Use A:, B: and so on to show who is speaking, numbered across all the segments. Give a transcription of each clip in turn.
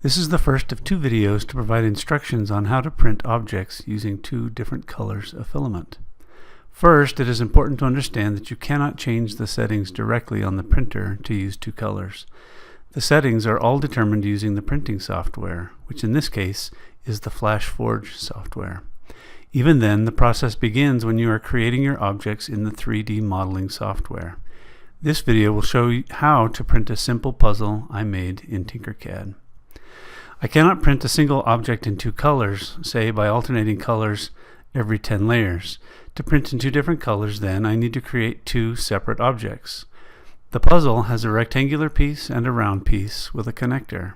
A: This is the first of 2 videos to provide instructions on how to print objects using 2 different colors of filament. First, it is important to understand that you cannot change the settings directly on the printer to use 2 colors. The settings are all determined using the printing software, which in this case is the FlashForge software. Even then, the process begins when you are creating your objects in the 3D modeling software. This video will show you how to print a simple puzzle I made in TinkerCad. I cannot print a single object in 2 colors, say by alternating colors every 10 layers. To print in 2 different colors, then, I need to create 2 separate objects. The puzzle has a rectangular piece and a round piece with a connector.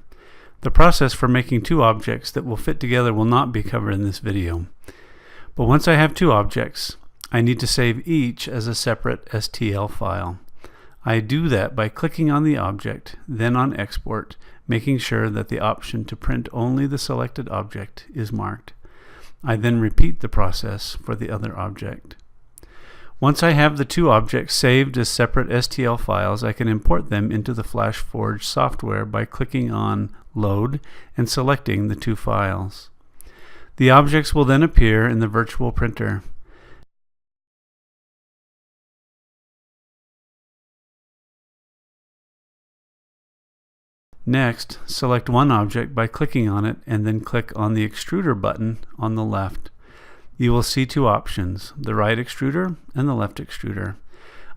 A: The process for making 2 objects that will fit together will not be covered in this video. But once I have 2 objects, I need to save each as a separate STL file. I do that by clicking on the object, then on Export, making sure that the option to print only the selected object is marked. I then repeat the process for the other object. Once I have the 2 objects saved as separate STL files, I can import them into the FlashForge software by clicking on Load and selecting the 2 files. The objects will then appear in the virtual printer. Next, select one object by clicking on it and then click on the extruder button on the left. You will see 2 options, the right extruder and the left extruder.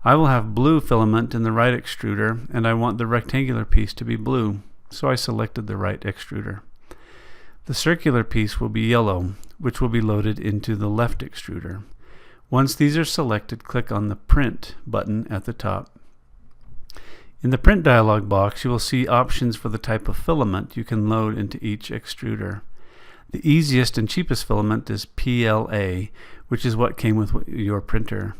A: I will have blue filament in the right extruder and I want the rectangular piece to be blue, so I selected the right extruder. The circular piece will be yellow, which will be loaded into the left extruder. Once these are selected, click on the Print button at the top. In the Print dialog box, you will see options for the type of filament you can load into each extruder. The easiest and cheapest filament is PLA, which is what came with your printer.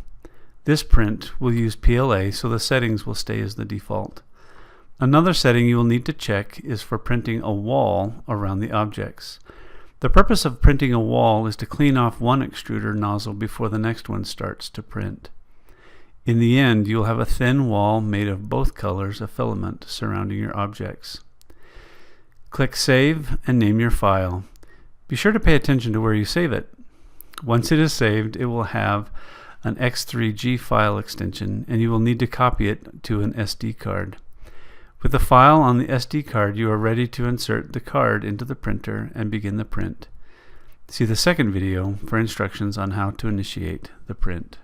A: This print will use PLA, so the settings will stay as the default. Another setting you will need to check is for printing a wall around the objects. The purpose of printing a wall is to clean off one extruder nozzle before the next one starts to print. In the end, you'll have a thin wall made of both colors of filament surrounding your objects. Click Save and name your file. Be sure to pay attention to where you save it. Once it is saved, it will have an X3G file extension and you will need to copy it to an SD card. With the file on the SD card, you are ready to insert the card into the printer and begin the print. See the second video for instructions on how to initiate the print.